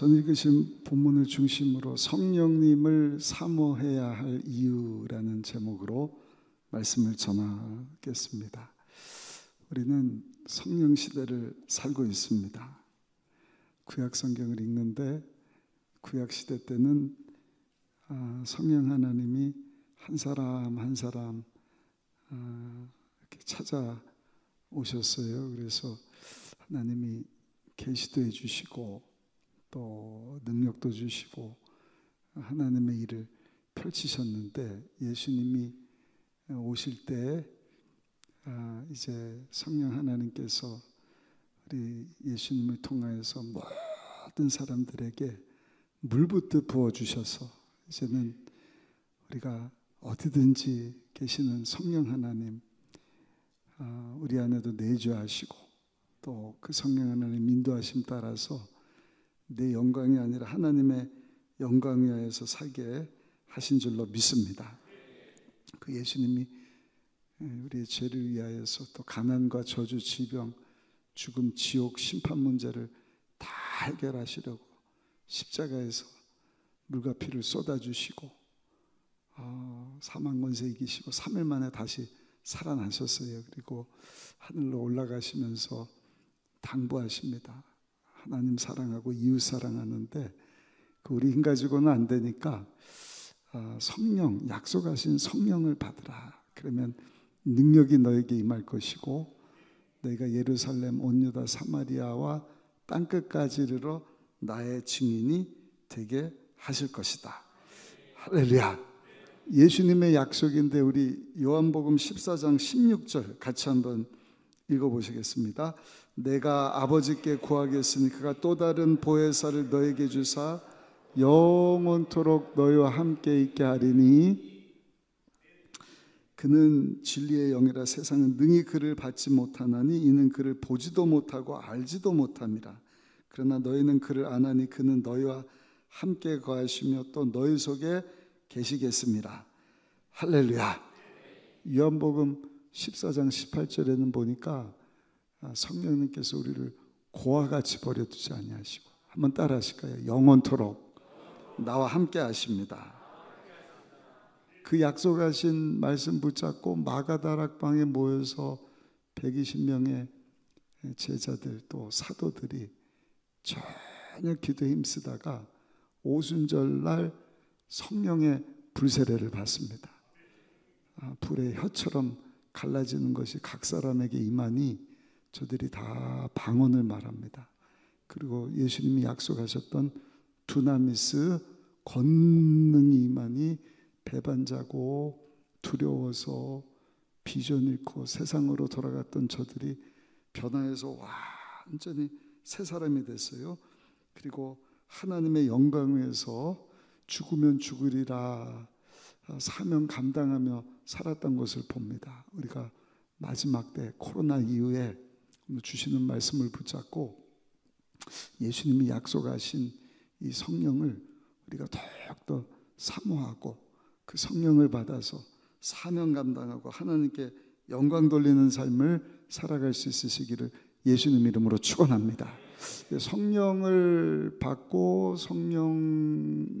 오늘 읽으신 본문을 중심으로 성령님을 사모해야 할 이유라는 제목으로 말씀을 전하겠습니다. 우리는 성령 시대를 살고 있습니다. 구약 성경을 읽는데 구약 시대 때는 성령 하나님이 한 사람 한 사람 이렇게 찾아오셨어요. 그래서 하나님이 계시도 해주시고 또 능력도 주시고 하나님의 일을 펼치셨는데, 예수님이 오실 때 이제 성령 하나님께서 우리 예수님을 통하여서 모든 사람들에게 물붓듯 부어주셔서 이제는 우리가 어디든지 계시는 성령 하나님 우리 안에도 내주하시고 또 그 성령 하나님 인도하심 따라서 내 영광이 아니라 하나님의 영광 위하여서 살게 하신 줄로 믿습니다. 그 예수님이 우리의 죄를 위하여서 또 가난과 저주, 질병, 죽음, 지옥, 심판 문제를 다 해결하시려고 십자가에서 물과 피를 쏟아주시고 사망 권세 이기시고 3일 만에 다시 살아나셨어요. 그리고 하늘로 올라가시면서 당부하십니다. 하나님 사랑하고 이웃 사랑하는데 우리 힘 가지고는 안 되니까 성령, 약속하신 성령을 받으라. 그러면 능력이 너에게 임할 것이고 너희가 예루살렘, 온 유다, 사마리아와 땅끝까지 이르러 나의 증인이 되게 하실 것이다. 할렐루야. 예수님의 약속인데 우리 요한복음 14장 16절 같이 한번 읽어보시겠습니다. 내가 아버지께 구하겠으니 그가 또 다른 보혜사를 너에게 주사 영원토록 너희와 함께 있게 하리니 그는 진리의 영이라 세상은 능히 그를 받지 못하나니 이는 그를 보지도 못하고 알지도 못함이라. 그러나 너희는 그를 아나니 그는 너희와 함께 거하시며 또 너희 속에 계시겠습니다. 할렐루야. 요한복음 14장 18절에는 보니까 성령님께서 우리를 고와 같이 버려두지 아니하시고, 한번 따라 하실까요? 영원토록 나와 함께 하십니다. 그 약속하신 말씀 붙잡고 마가다락방에 모여서 120명의 제자들 또 사도들이 전혀 기도에 힘쓰다가 오순절날 성령의 불세례를 받습니다. 불의 혀처럼 갈라지는 것이 각 사람에게 임하니 저들이 다 방언을 말합니다. 그리고 예수님이 약속하셨던 두나미스 권능이 임하니 배반자고 두려워서 비전 잃고 세상으로 돌아갔던 저들이 변화해서 완전히 새 사람이 됐어요. 그리고 하나님의 영광 위에서 죽으면 죽으리라 사명 감당하며 살았던 것을 봅니다. 우리가 마지막 때 코로나 이후에 주시는 말씀을 붙잡고 예수님이 약속하신 이 성령을 우리가 더욱더 사모하고 그 성령을 받아서 사명 감당하고 하나님께 영광 돌리는 삶을 살아갈 수 있으시기를 예수님 이름으로 축원합니다. 성령을 받고 성령님과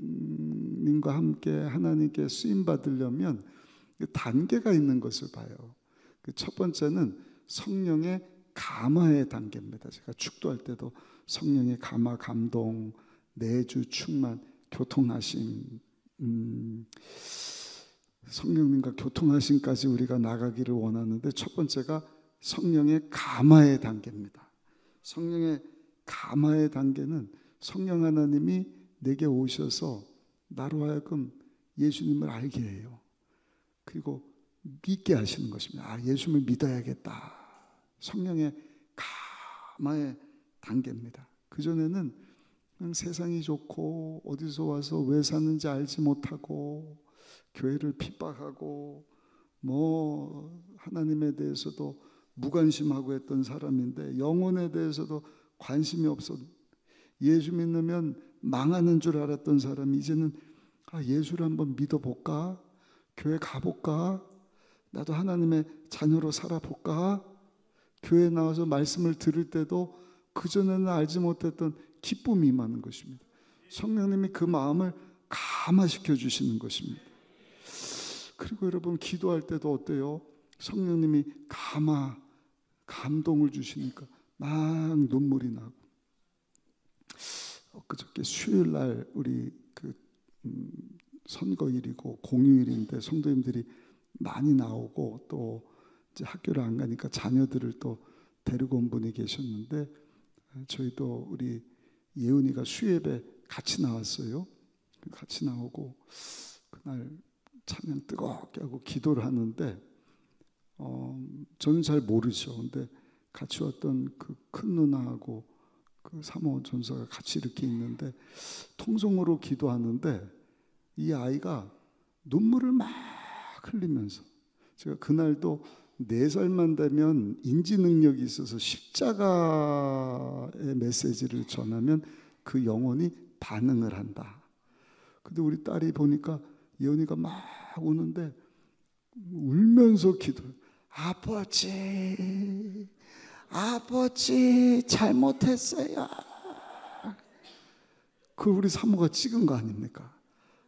함께 하나님께 쓰임 받으려면 단계가 있는 것을 봐요. 첫 번째는 성령의 감화의 단계입니다. 제가 축도할 때도 성령의 감화, 감동, 내주, 충만, 교통하심, 성령님과 교통하심까지 우리가 나가기를 원하는데 첫 번째가 성령의 감화의 단계입니다. 성령의 감화의 단계는 성령 하나님이 내게 오셔서 나로 하여금 예수님을 알게 해요. 그리고 믿게 하시는 것입니다. 예수님을 믿어야겠다. 성령의 감화의 단계입니다. 그전에는 그냥 세상이 좋고 어디서 와서 왜 사는지 알지 못하고 교회를 핍박하고 하나님에 대해서도 무관심하고 했던 사람인데 영혼에 대해서도 관심이 없어 예수 믿으면 망하는 줄 알았던 사람이 이제는 예수를 한번 믿어볼까? 교회 가볼까? 나도 하나님의 자녀로 살아볼까? 교회에 나와서 말씀을 들을 때도 그전에는 알지 못했던 기쁨이 임하는 것입니다. 성령님이 그 마음을 감화시켜 주시는 것입니다. 그리고 여러분 기도할 때도 어때요? 성령님이 감동을 주시니까 막 눈물이 나고. 엊그저께 수요일 날 우리 선거일이고 공휴일인데 성도님들이 많이 나오고 또 이제 학교를 안 가니까 자녀들을 또 데리고 온 분이 계셨는데 저희도 우리 예은이가 수예배 같이 나왔어요. 같이 나오고 그날 찬양 뜨겁게 하고 기도를 하는데 저는 잘 모르죠. 근데 같이 왔던 그 큰 누나하고 그 사모 전사가 같이 이렇게 있는데 통성으로 기도하는데 이 아이가 눈물을 막 흘리면서, 제가 그날도 4살만 되면 인지 능력이 있어서 십자가의 메시지를 전하면 그 영혼이 반응을 한다. 근데 우리 딸이 보니까 예언이가 막 우는데 울면서 아버지 잘못했어요. 그 우리 사모가 찍은 거 아닙니까?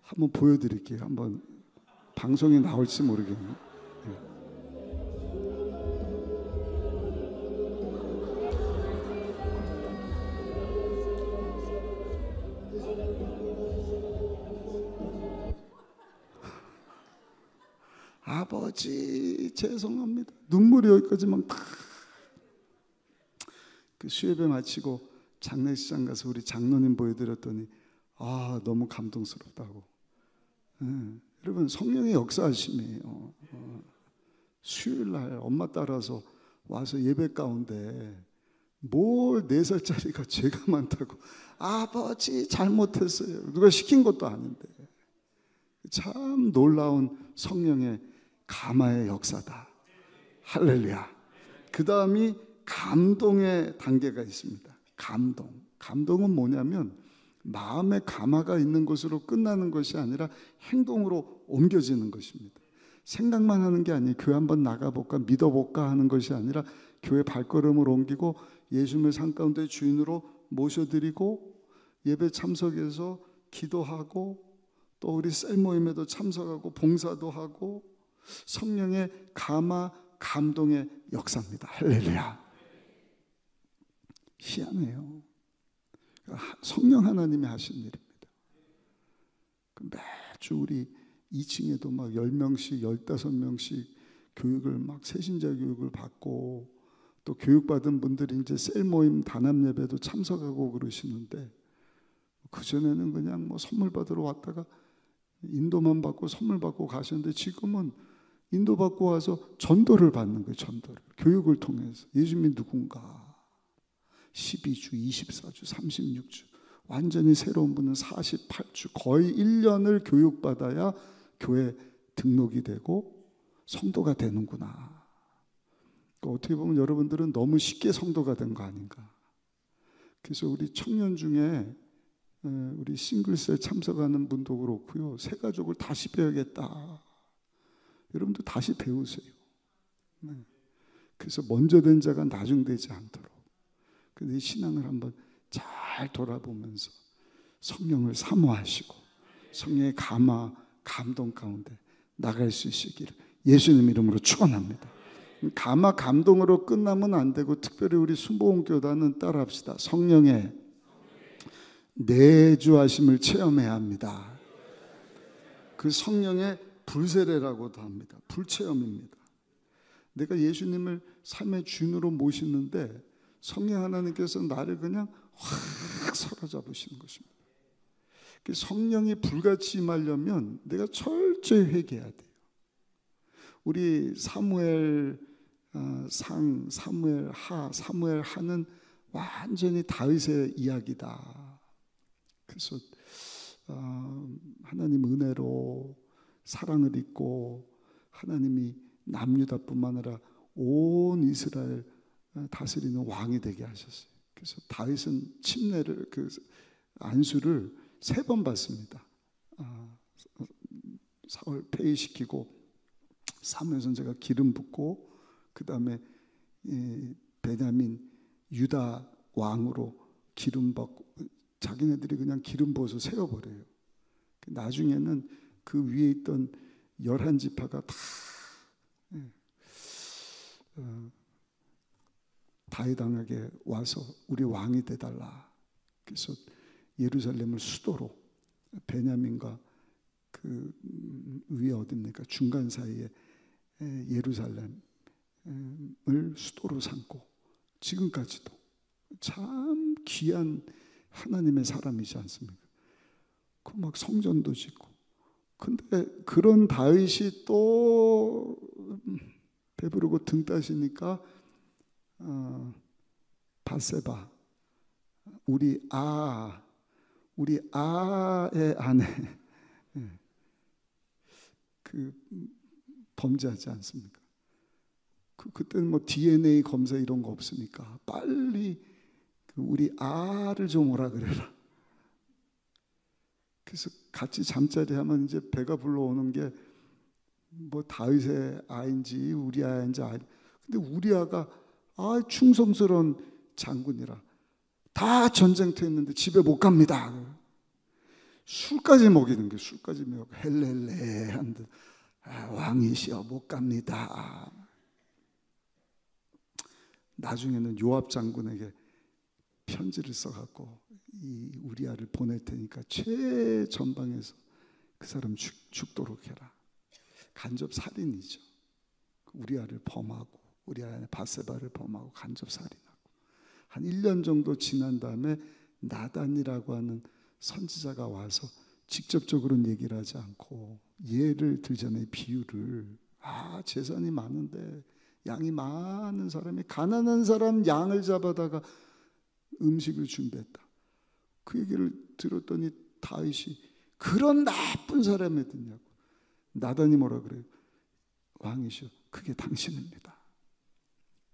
한번 보여드릴게요. 한번 방송에 나올지 모르겠네요. 아버지 죄송합니다. 눈물이 여기까지 막 그 수예배 마치고 장례식장 가서 우리 장로님 보여드렸더니 너무 감동스럽다고. 여러분 성령의 역사하심이에요. 수요일날 엄마 따라서 와서 예배 가운데 뭘 4살짜리가 죄가 많다고 아버지 잘못했어요. 누가 시킨 것도 아닌데. 참 놀라운 성령의 감화의 역사다. 할렐루야. 그 다음이 감동의 단계가 있습니다. 감동은 뭐냐면 마음의 감화가 있는 것으로 끝나는 것이 아니라 행동으로 옮겨지는 것입니다. 생각만 하는 게 아니에요. 교회 한번 나가볼까 믿어볼까 하는 것이 아니라 교회 발걸음을 옮기고 예수님을 삶 가운데 주인으로 모셔드리고 예배 참석해서 기도하고 또 우리 셀 모임에도 참석하고 봉사도 하고 성령의 감동의 역사입니다. 할렐루야. 희한해요. 성령 하나님이 하신 일입니다. 매주 우리 2층에도 막 10명씩 15명씩 교육을 막 새신자 교육을 받고 또 교육받은 분들이 이제 셀 모임 단합 예배도 참석하고 그러시는데 그전에는 그냥 뭐 선물 받으러 왔다가 인도만 받고 선물 받고 가셨는데 지금은 인도 받고 와서 전도를 받는 거예요. 전도를 교육을 통해서 예수님이 누군가 12주, 24주, 36주 완전히 새로운 분은 48주 거의 1년을 교육받아야 교회 등록이 되고 성도가 되는구나. 그러니까 어떻게 보면 여러분들은 너무 쉽게 성도가 된 거 아닌가. 그래서 우리 청년 중에 우리 싱글셀 참석하는 분도 그렇고요. 새 가족을 다시 배워야겠다. 여러분도 다시 배우세요. 그래서 먼저 된 자가 나중되지 않도록. 근데 이 신앙을 한번 잘 돌아보면서 성령을 사모하시고 성령의 감동 가운데 나갈 수 있으기를 예수님 이름으로 축원합니다. 감동으로 끝나면 안 되고 특별히 우리 순복음교단은 따라합시다. 성령의 내주하심을 체험해야 합니다. 그 성령의 불세례라고도 합니다. 불체험입니다. 내가 예수님을 삶의 주인으로 모시는데 성령 하나님께서 나를 그냥 확 사로잡으시는 것입니다. 성령이 불같이 임하려면 내가 철저히 회개해야 돼요. 우리 사무엘 상, 사무엘 하, 사무엘 하는 완전히 다윗의 이야기다. 그래서 하나님 은혜로 사랑을 입고 하나님이 남유다뿐만 아니라 온 이스라엘 다스리는 왕이 되게 하셨어요. 그래서 다윗은 침례를 안수를 3번 받습니다. 사울 폐위시키고 사무엘 선지자가 기름 붓고 그 다음에 베냐민 유다 왕으로 기름 받고 자기네들이 그냥 기름 부어서 세워버려요. 나중에는 그 위에 있던 11지파가 다 다윗왕에게 와서 우리 왕이 돼달라. 그래서 예루살렘을 수도로, 베냐민과 그 위에 어딥니까? 중간 사이에 예루살렘을 수도로 삼고 지금까지도 참 귀한 하나님의 사람이지 않습니까? 그 막 성전도 짓고. 근데 그런 다윗이 또 배부르고 등 따시니까 밧세바, 우리 아의 아내 그 범죄하지 않습니까? 그때는 뭐 DNA 검사 이런 거 없으니까 빨리 우리 아를 좀 오라 그래라. 그래서 같이 잠자리 하면 이제 배가 불러오는 게 뭐 다윗의 아인지 우리 아인지 근데 우리 아가 충성스러운 장군이라 다 전쟁터 있는데 집에 못 갑니다. 술까지 먹이는 게 술까지 먹고 헬렐레 한 듯 왕이시여 못 갑니다. 나중에는 요압 장군에게 편지를 써갖고 이 우리아를 보낼 테니까 최전방에서 그 사람 죽도록 해라. 간접 살인이죠. 우리아를 범하고 우리아의 밧세바를 범하고 간접 살인하고. 한 1년 정도 지난 다음에 나단이라고 하는 선지자가 와서 직접적으로는 얘기를 하지 않고 예를 들잖아요. 비유를. 재산이 많은데 양이 많은 사람이 가난한 사람 양을 잡아다가 음식을 준비했다. 그 얘기를 들었더니 다윗이 그런 나쁜 사람이 듣냐고. 나단이 뭐라 그래요? 왕이시여 그게 당신입니다.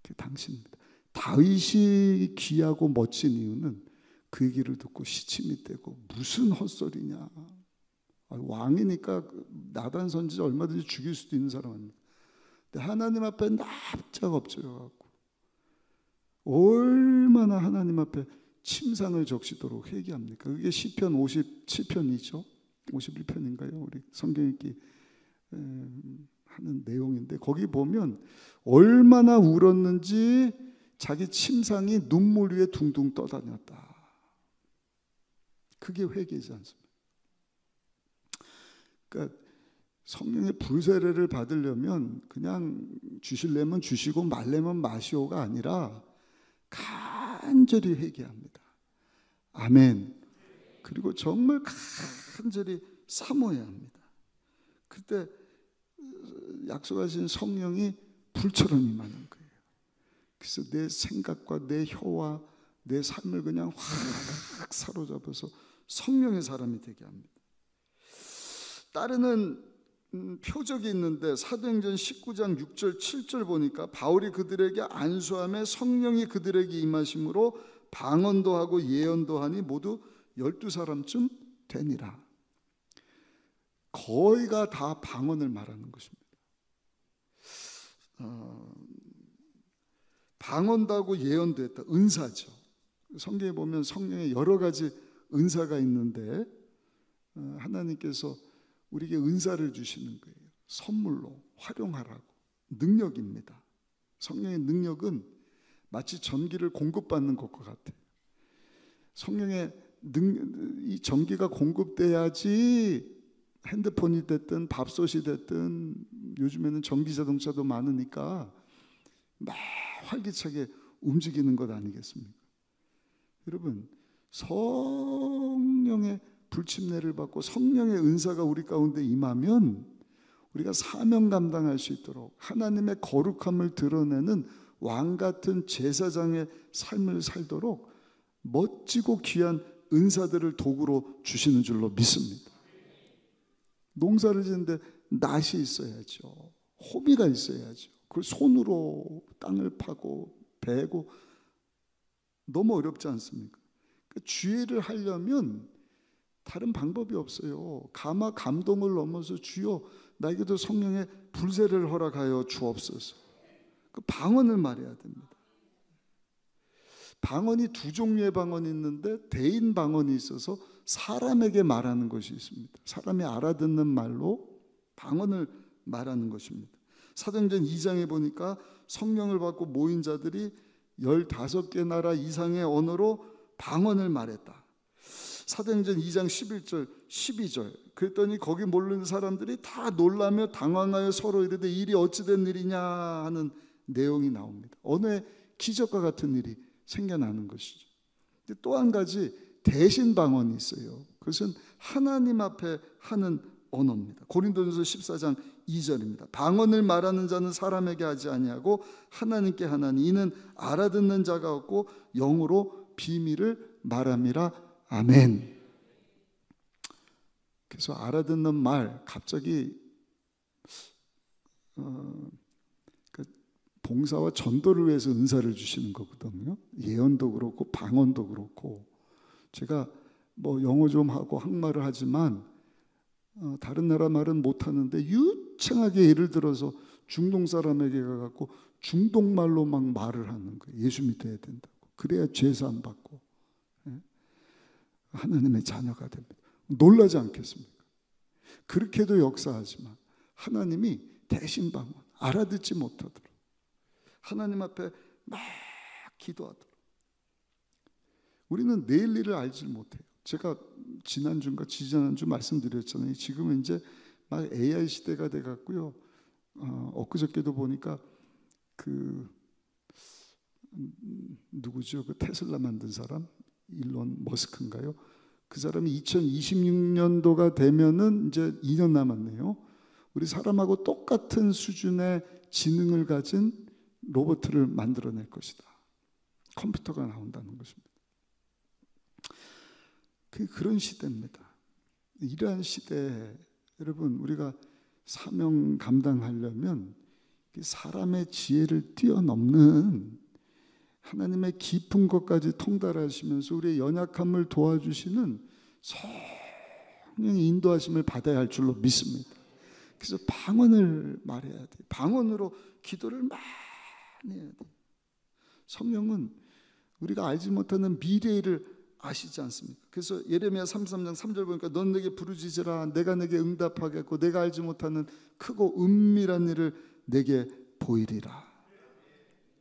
그게 당신입니다. 다윗이 귀하고 멋진 이유는 그 얘기를 듣고 시침이 떼고 무슨 헛소리냐. 왕이니까 나단 선지자 얼마든지 죽일 수도 있는 사람 아닙니까? 근데 하나님 앞에 납작 엎드려갖고 얼마나 하나님 앞에 침상을 적시도록 회개합니까? 그게 시편 57편이죠. 51편인가요? 우리 성경 읽기 하는 내용인데 거기 보면 얼마나 울었는지 자기 침상이 눈물 위에 둥둥 떠다녔다. 그게 회개지 않습니까? 그러니까 성령의 불세례를 받으려면 그냥 주실래면 주시고 말래면 마시오가 아니라 간절히 회개합니다. 아멘. 그리고 정말 간절히 사모해야 합니다. 그때 약속하신 성령이 불처럼 임하는 거예요. 그래서 내 생각과 내 혀와 내 삶을 그냥 확 사로잡아서 성령의 사람이 되게 합니다. 따르는 표적이 있는데 사도행전 19장 6절 7절 보니까 바울이 그들에게 안수함에 성령이 그들에게 임하심으로 방언도 하고 예언도 하니 모두 12사람쯤 되니라. 거의가 다 방언을 말하는 것입니다. 방언도 하고 예언도 했다. 은사죠. 성경에 보면 성령의 여러 가지 은사가 있는데 하나님께서 우리에게 은사를 주시는 거예요. 선물로 활용하라고. 능력입니다. 성령의 능력은 마치 전기를 공급받는 것과 같아요. 성령의 이 전기가 공급돼야지 핸드폰이 됐든 밥솥이 됐든 요즘에는 전기 자동차도 많으니까 막 활기차게 움직이는 것 아니겠습니까? 여러분, 성령의 불침례를 받고 성령의 은사가 우리 가운데 임하면 우리가 사명 감당할 수 있도록 하나님의 거룩함을 드러내는 왕 같은 제사장의 삶을 살도록 멋지고 귀한 은사들을 도구로 주시는 줄로 믿습니다. 농사를 짓는데 낫이 있어야죠. 호미가 있어야죠. 그걸 손으로 땅을 파고 베고 너무 어렵지 않습니까? 그러니까 주의를 하려면 다른 방법이 없어요. 가마 감동을 넘어서 주여 나에게도 성령의 불세례를 허락하여 주옵소서. 그 방언을 말해야 됩니다. 방언이 두 종류의 방언이 있는데 대인 방언이 있어서 사람에게 말하는 것이 있습니다. 사람이 알아듣는 말로 방언을 말하는 것입니다. 사도행전 2장에 보니까 성령을 받고 모인 자들이 15개 나라 이상의 언어로 방언을 말했다. 사도행전 2장 11절 12절 그랬더니 거기 모르는 사람들이 다 놀라며 당황하여 서로 이르되 일이 어찌된 일이냐 하는 내용이 나옵니다. 언어의 기적과 같은 일이 생겨나는 것이죠. 또 한 가지 대신 방언이 있어요. 그것은 하나님 앞에 하는 언어입니다. 고린도전서 14장 2절입니다. 방언을 말하는 자는 사람에게 하지 아니하고 하나님께 하나니 이는 알아듣는 자가 없고 영으로 비밀을 말함이라. 아멘. 그래서 알아듣는 말 갑자기 봉사와 전도를 위해서 은사를 주시는 거거든요. 예언도 그렇고 방언도 그렇고. 제가 뭐 영어 좀 하고 한국말을 하지만 다른 나라 말은 못하는데 유창하게 예를 들어서 중동 사람에게 가갖고 중동말로 막 말을 하는 거예요. 예수 믿어야 된다고. 그래야 죄사함 받고 하나님의 자녀가 됩니다. 놀라지 않겠습니까? 그렇게도 역사하지만 하나님이 대신 방언, 알아듣지 못하도록 하나님 앞에 막 기도하도록. 우리는 내일 일을 알지 못해요. 제가 지난주인가 지지난주 말씀드렸잖아요. 지금은 이제 막 AI 시대가 돼갖고요. 엊그저께도 보니까 누구죠? 그 테슬라 만든 사람 일론 머스크인가요? 그 사람이 2026년도가 되면은 이제 2년 남았네요. 우리 사람하고 똑같은 수준의 지능을 가진 로봇을 만들어낼 것이다. 컴퓨터가 나온다는 것입니다. 그런 시대입니다. 이러한 시대에 여러분 우리가 사명 감당하려면 사람의 지혜를 뛰어넘는 하나님의 깊은 것까지 통달하시면서 우리의 연약함을 도와주시는 성령의 인도하심을 받아야 할 줄로 믿습니다. 그래서 방언을 말해야 돼요. 방언으로 기도를 많이 해야 돼요. 성령은 우리가 알지 못하는 미래를 아시지 않습니까? 그래서 예레미야 33장 3절 보니까 넌 내게 부르짖으라 내가 내게 응답하겠고 내가 알지 못하는 크고 은밀한 일을 내게 보이리라.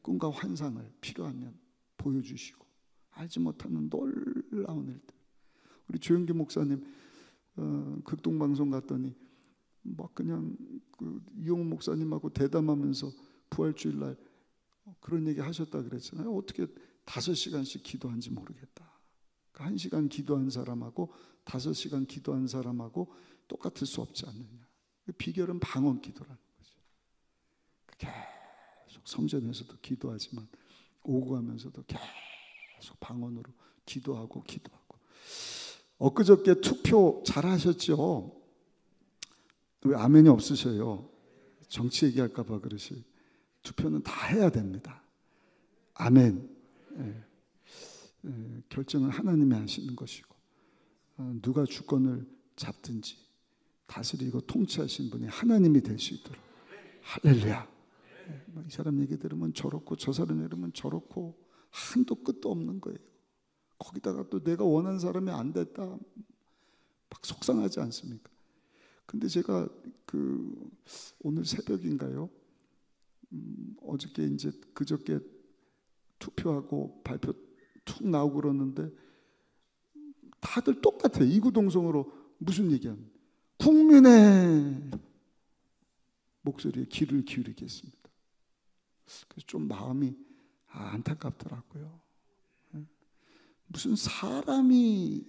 꿈과 환상을 필요하면 보여주시고 알지 못하는 놀라운 일들. 우리 조영기 목사님 극동방송 갔더니 막 그냥 이용호 목사님하고 대담하면서 부활주일날 그런 얘기 하셨다 그랬잖아요. 어떻게 5시간씩 기도한지 모르겠다. 1시간 기도한 사람하고 5시간 기도한 사람하고 똑같을 수 없지 않느냐. 비결은 방언 기도라는 거죠. 계속 성전에서도 기도하지만 오고 가면서도 계속 방언으로 기도하고. 엊그저께 투표 잘 하셨죠? 왜 아멘이 없으셔요? 정치 얘기할까 봐 그러시. 투표는 다 해야 됩니다. 아멘. 결정은 하나님이 하시는 것이고 누가 주권을 잡든지 다스리고 통치하신 분이 하나님이 될 수 있도록. 할렐루야. 이 사람 얘기 들으면 저렇고 저 사람 얘기 들으면 저렇고 한도 끝도 없는 거예요. 거기다가 또 내가 원하는 사람이 안 됐다 막 속상하지 않습니까? 근데 제가 오늘 새벽인가요? 어저께 이제 그저께 투표하고 발표 툭 나오고 그러는데 다들 똑같아요. 이구동성으로 무슨 얘기하는 국민의 목소리에 귀를 기울이겠습니다. 그래서 좀 마음이 안타깝더라고요. 무슨 사람이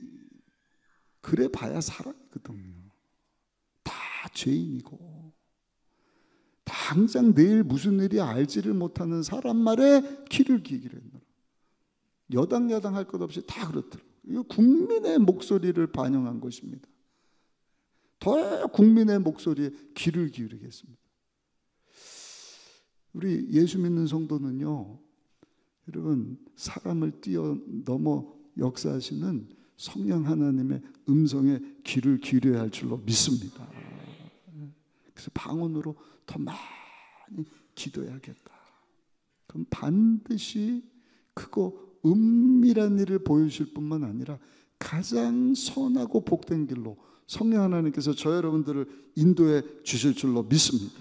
그래 봐야 사람이거든요. 다 죄인이고 당장 내일 무슨 일이 알지를 못하는 사람 말에 귀를 기울이기로 했노라. 여당 야당 할 것 없이 다 그렇더라고요. 이거 국민의 목소리를 반영한 것입니다. 더 국민의 목소리에 귀를 기울이겠습니다. 우리 예수 믿는 성도는요, 여러분 사람을 뛰어넘어 역사하시는 성령 하나님의 음성에 귀를 기울여야 할 줄로 믿습니다. 그래서 방언으로 더 많이 기도해야겠다. 그럼 반드시 크고 은밀한 일을 보여주실 뿐만 아니라 가장 선하고 복된 길로 성령 하나님께서 저 여러분들을 인도해 주실 줄로 믿습니다.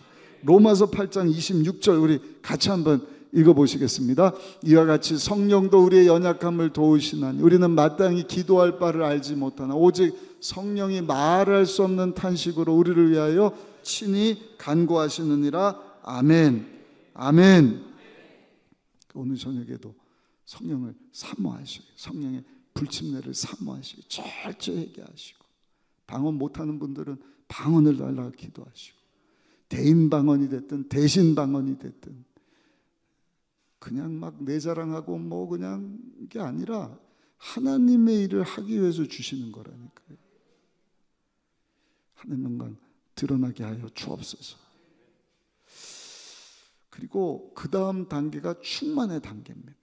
로마서 8장 26절 우리 같이 한번 읽어보시겠습니다. 이와 같이 성령도 우리의 연약함을 도우시나니 우리는 마땅히 기도할 바를 알지 못하나 오직 성령이 말할 수 없는 탄식으로 우리를 위하여 친히 간구하시느니라. 아멘. 아멘. 오늘 저녁에도 성령을 사모하시고 성령의 불침례를 사모하시고 철저히 회개하시고 방언 못하는 분들은 방언을 달라고 기도하시고 대인 방언이 됐든 대신 방언이 됐든 그냥 막 내 자랑하고 뭐 그냥 게 아니라 하나님의 일을 하기 위해서 주시는 거라니까요. 하나님 영광 드러나게 하여 주옵소서. 그리고 그 다음 단계가 충만의 단계입니다.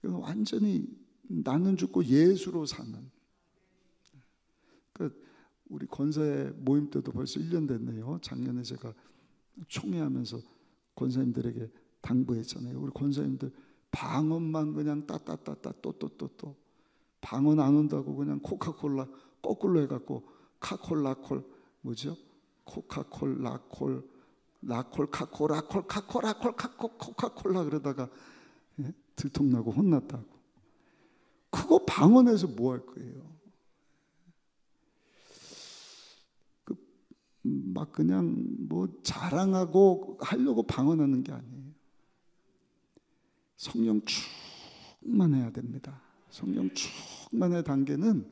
완전히 나는 죽고 예수로 사는. 그러니까 우리 권사의 모임 때도 벌써 1년 됐네요. 작년에 제가 총회하면서 권사님들에게 당부했잖아요. 우리 권사님들 방언만 그냥 따따따따 또 방언 안 온다고 그냥 코카콜라 거꾸로 해갖고 카콜라콜 뭐죠? 코카콜라콜 라콜 카콜 라콜 카콜 라콜 카콜 코카콜라 그러다가 들통나고 혼났다고. 그거 방언해서 뭐 할 거예요? 막 그냥 뭐 자랑하고 하려고 방언하는 게 아니에요. 성령 충만해야 됩니다. 성령 충만의 단계는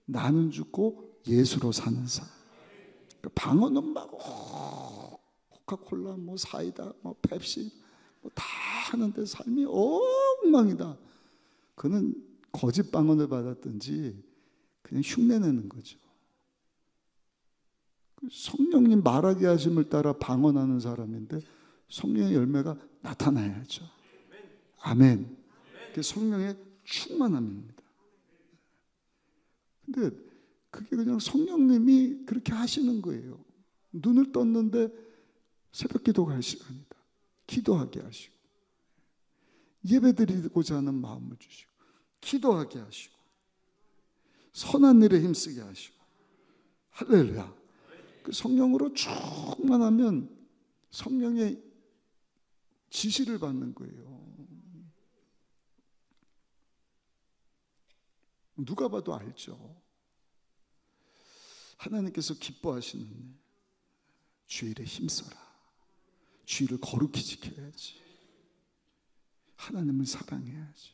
나는 죽고 예수로 사는 삶. 그러니까 방언은 막 코카콜라 뭐 사이다 뭐 펩시 뭐 다 하는데 삶이 엉망이다. 그는 거짓 방언을 받았든지 그냥 흉내내는 거죠. 성령님 말하게 하심을 따라 방언하는 사람인데 성령의 열매가 나타나야죠. 아멘. 그게 성령의 충만함입니다. 근데 그게 그냥 성령님이 그렇게 하시는 거예요. 눈을 떴는데 새벽 기도가 할 시간이다. 기도하게 하시고 예배드리고자 하는 마음을 주시고 기도하게 하시고 선한 일에 힘쓰게 하시고 할렐루야. 그 성령으로 충만하면 성령의 지시를 받는 거예요. 누가 봐도 알죠. 하나님께서 기뻐하시는 주일에 힘써라. 주일을 거룩히 지켜야지. 하나님을 사랑해야지.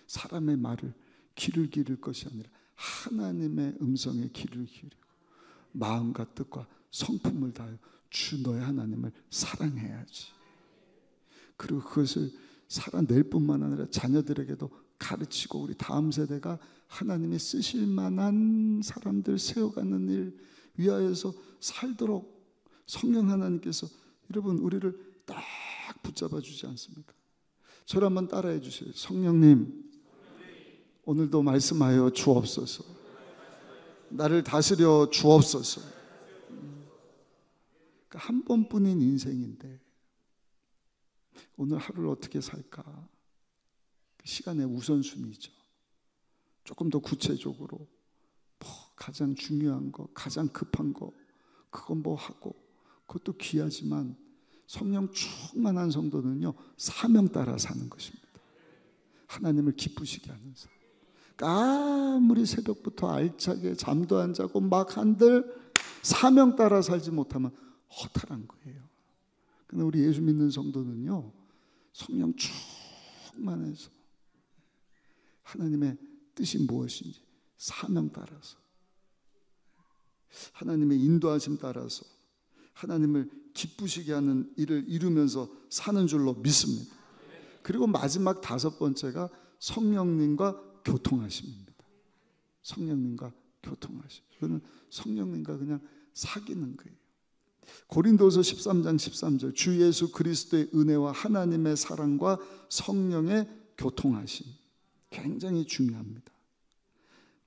사람의 말을 귀를 기울일 것이 아니라 하나님의 음성에 귀를 기울이고 마음과 뜻과 성품을 다하여 주 너의 하나님을 사랑해야지. 그리고 그것을 살아낼 뿐만 아니라 자녀들에게도 가르치고 우리 다음 세대가 하나님이 쓰실 만한 사람들 세워가는 일 위하여서 살도록 성령 하나님께서 여러분 우리를 딱 붙잡아 주지 않습니까? 저를 한번 따라해 주세요. 성령님 오늘도 말씀하여 주옵소서. 나를 다스려 주옵소서. 그러니까 한 번뿐인 인생인데 오늘 하루를 어떻게 살까? 시간의 우선순위죠. 조금 더 구체적으로 뭐 가장 중요한 거, 가장 급한 거 그건 뭐 하고 그것도 귀하지만 성령 충만한 성도는요 사명 따라 사는 것입니다. 하나님을 기쁘시게 하는 삶. 그러니까 아무리 새벽부터 알차게 잠도 안 자고 막 한들 사명 따라 살지 못하면 허탈한 거예요. 근데 우리 예수 믿는 성도는요 성령 충만해서 하나님의 뜻이 무엇인지 사명 따라서 하나님의 인도하심 따라서 하나님을 기쁘시게 하는 일을 이루면서 사는 줄로 믿습니다. 그리고 마지막 5번째가 성령님과 교통하심입니다. 성령님과 교통하심. 그거는 성령님과 그냥 사귀는 거예요. 고린도서 13장 13절 주 예수 그리스도의 은혜와 하나님의 사랑과 성령의 교통하심. 굉장히 중요합니다.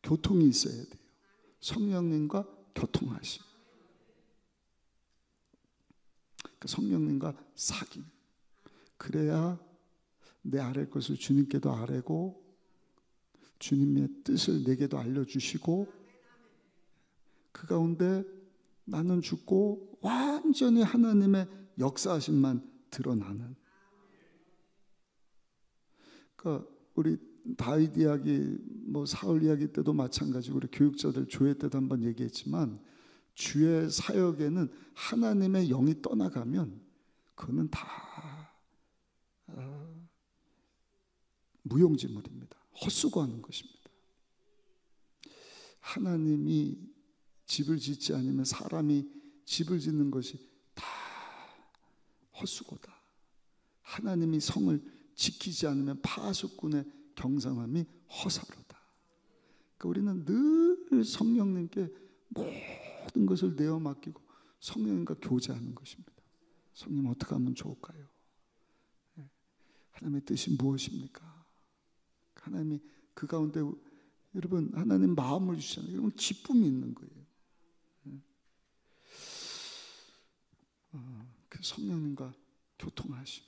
교통이 있어야 돼요. 성령님과 교통하심. 그러니까 성령님과 사귐. 그래야 내 아랠 것을 주님께도 아뢰고 주님의 뜻을 내게도 알려주시고 그 가운데 나는 죽고 완전히 하나님의 역사하심만 드러나는. 그러니까 우리 다윗 이야기, 사울 이야기 때도 마찬가지고 우리 교육자들 조회 때도 한번 얘기했지만 주의 사역에는 하나님의 영이 떠나가면 그거는 다 무용지물입니다. 헛수고하는 것입니다. 하나님이 집을 짓지 않으면 사람이 집을 짓는 것이 다 헛수고다. 하나님이 성을 지키지 않으면 파수꾼의 경상함이 허사로다. 그러니까 우리는 늘 성령님께 모든 것을 내어 맡기고 성령님과 교제하는 것입니다. 성령 어떻게 하면 좋을까요? 하나님의 뜻이 무엇입니까? 하나님이 그 가운데 여러분 하나님 마음을 주시잖아요. 여러분 기쁨이 있는 거예요. 그 성령님과 교통하심,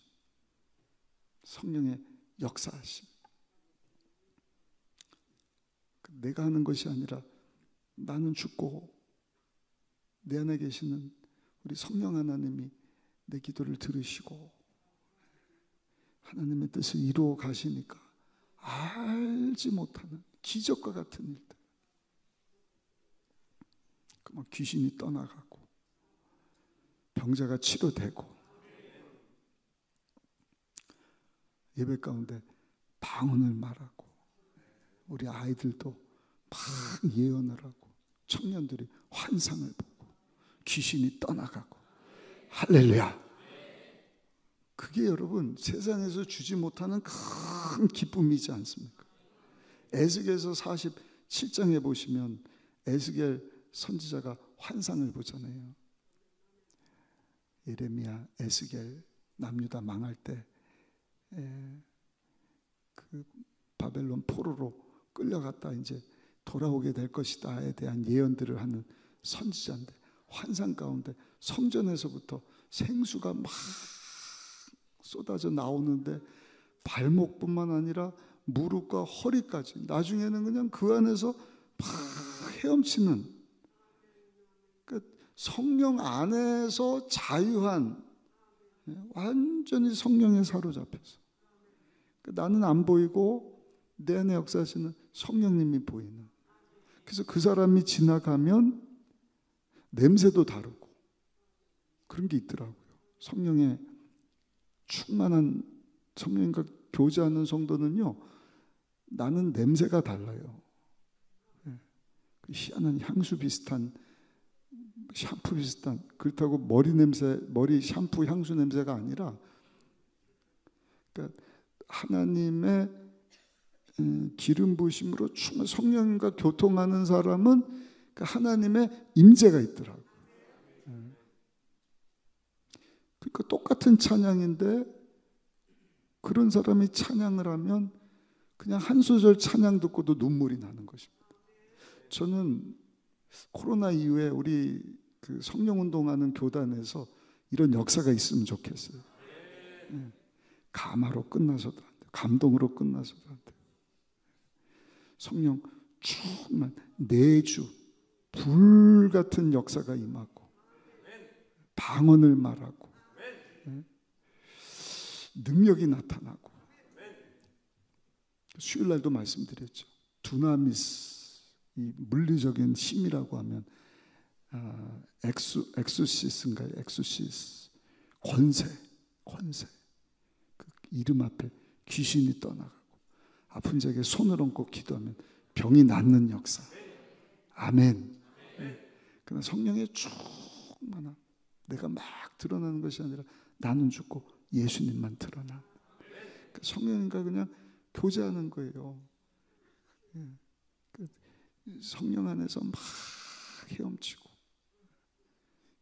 성령의 역사하심. 내가 하는 것이 아니라 나는 죽고 내 안에 계시는 우리 성령 하나님이 내 기도를 들으시고 하나님의 뜻을 이루어 가시니까 알지 못하는 기적과 같은 일들, 그만 귀신이 떠나가고 병자가 치료되고 예배 가운데 방언을 말하고 우리 아이들도 막 예언을 하고 청년들이 환상을 보고 귀신이 떠나가고 할렐루야. 그게 여러분 세상에서 주지 못하는 큰 기쁨이지 않습니까? 에스겔서 47장에 보시면 에스겔 선지자가 환상을 보잖아요. 예레미야, 에스겔, 남유다 망할 때 그 바벨론 포로로 끌려갔다 이제 돌아오게 될 것이다에 대한 예언들을 하는 선지자인데 환상 가운데 성전에서부터 생수가 막 쏟아져 나오는데 발목뿐만 아니라 무릎과 허리까지 나중에는 그냥 그 안에서 막 헤엄치는, 그러니까 성령 안에서 자유한, 완전히 성령에 사로잡혀서 나는 안 보이고 내 안에 역사하시는 성령님이 보이는. 그래서 그 사람이 지나가면 냄새도 다르고 그런 게 있더라고요. 성령에 충만한 성령과 교제하는 성도는요, 나는 냄새가 달라요. 희한한 향수 비슷한, 샴푸 비슷한, 그렇다고 머리 냄새, 머리 샴푸 향수 냄새가 아니라, 그러니까 하나님의 기름 부으심으로 성령과 교통하는 사람은 그 하나님의 임재가 있더라고요. 그러니까 똑같은 찬양인데 그런 사람이 찬양을 하면 그냥 한 소절 찬양 듣고도 눈물이 나는 것입니다. 저는 코로나 이후에 우리 그 성령 운동하는 교단에서 이런 역사가 있으면 좋겠어요. 감화로 끝나서도 안 돼요. 감동으로 끝나서도 안 돼요. 성령 충만 내주 불 같은 역사가 임하고 방언을 말하고 능력이 나타나고. 수요일날도 말씀드렸죠. 두나미스, 이 물리적인 힘이라고 하면 엑소시스인가요? 엑소시스, 권세. 그 이름 앞에 귀신이 떠나가고 아픈 자에게 손을 얹고 기도하면 병이 낫는 역사. 아멘. 그러나 성령의 충만함, 내가 막 드러나는 것이 아니라 나는 죽고 예수님만 드러나. 성령님과 그냥 교제하는 거예요. 성령 안에서 막 헤엄치고.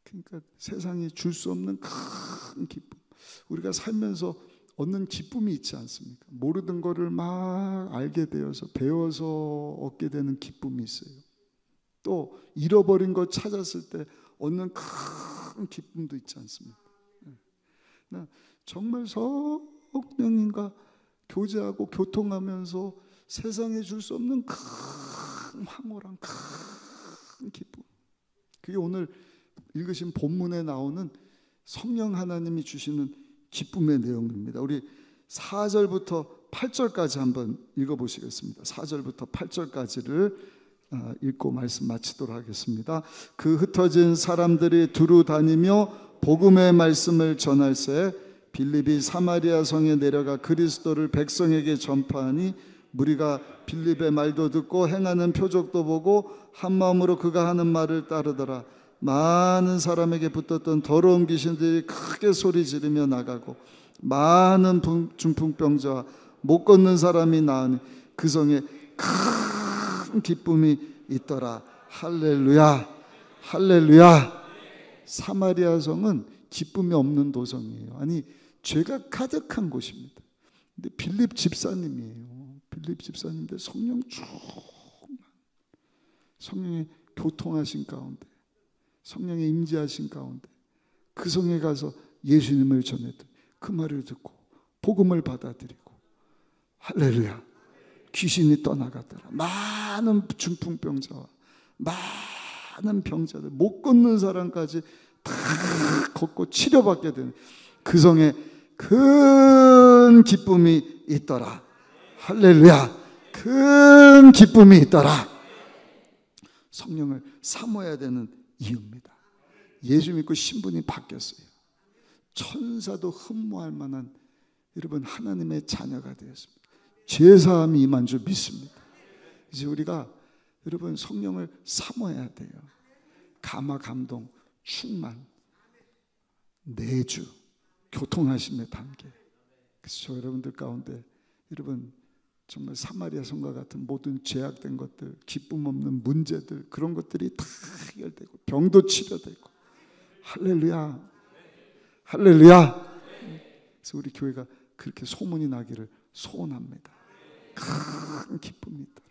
그러니까 세상이 줄 수 없는 큰 기쁨, 우리가 살면서 얻는 기쁨이 있지 않습니까? 모르던 거를 막 알게 되어서 배워서 얻게 되는 기쁨이 있어요. 또 잃어버린 거 찾았을 때 얻는 큰 기쁨도 있지 않습니까? 정말 성령님과 교제하고 교통하면서 세상에 줄 수 없는 큰 황홀한 큰 기쁨. 그게 오늘 읽으신 본문에 나오는 성령 하나님이 주시는 기쁨의 내용입니다. 우리 4절부터 8절까지 한번 읽어보시겠습니다. 4절부터 8절까지를 읽고 말씀 마치도록 하겠습니다. 그 흩어진 사람들이 두루 다니며 복음의 말씀을 전할새 빌립이 사마리아 성에 내려가 그리스도를 백성에게 전파하니 무리가 빌립의 말도 듣고 행하는 표적도 보고 한 마음으로 그가 하는 말을 따르더라. 많은 사람에게 붙었던 더러운 귀신들이 크게 소리 지르며 나가고 많은 중풍병자와 못 걷는 사람이 나으니 그 성에 큰 기쁨이 있더라. 할렐루야, 할렐루야. 사마리아 성은 기쁨이 없는 도성이에요. 아니, 죄가 가득한 곳입니다. 근데 빌립 집사님이에요. 빌립 집사님인데 성령 충만, 성령의 교통하신 가운데, 성령의 임재하신 가운데 그 성에 가서 예수님을 전했더니 그 말을 듣고 복음을 받아들이고 할렐루야, 귀신이 떠나갔더라. 많은 중풍병자와 많은 병자들, 못 걷는 사람까지 다 걷고 치료받게 되는 그 성에 큰 기쁨이 있더라. 할렐루야, 큰 기쁨이 있더라. 성령을 사모해야 되는 이유입니다. 예수 믿고 신분이 바뀌었어요. 천사도 흠모할 만한 여러분 하나님의 자녀가 되었습니다. 죄사함이 임한 줄 믿습니다. 이제 우리가 여러분 성령을 사모해야 돼요. 감화, 감동, 충만, 내주, 교통하심의 단계. 그래서 여러분들 가운데 여러분 정말 사마리아 성과 같은 모든 죄악된 것들, 기쁨 없는 문제들, 그런 것들이 다 해결되고 병도 치료되고 할렐루야, 할렐루야. 그래서 우리 교회가 그렇게 소문이 나기를 소원합니다. 큰 기쁨이 있더라.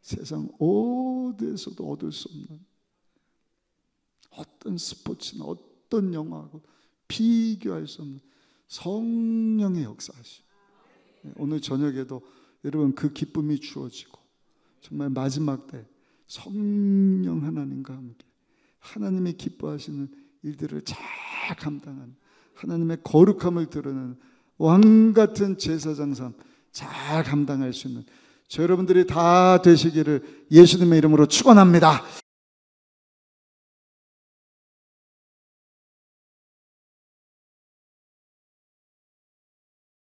세상 어디에서도 얻을 수 없는 어떤 스포츠나 어떤 영화하고 비교할 수 없는 성령의 역사하심. 오늘 저녁에도 여러분 그 기쁨이 주어지고 정말 마지막 때 성령 하나님과 함께 하나님이 기뻐하시는 일들을 잘 감당하는, 하나님의 거룩함을 드러내는 왕같은 제사장 삶 잘 감당할 수 있는 저 여러분들이 다 되시기를 예수님의 이름으로 축원합니다.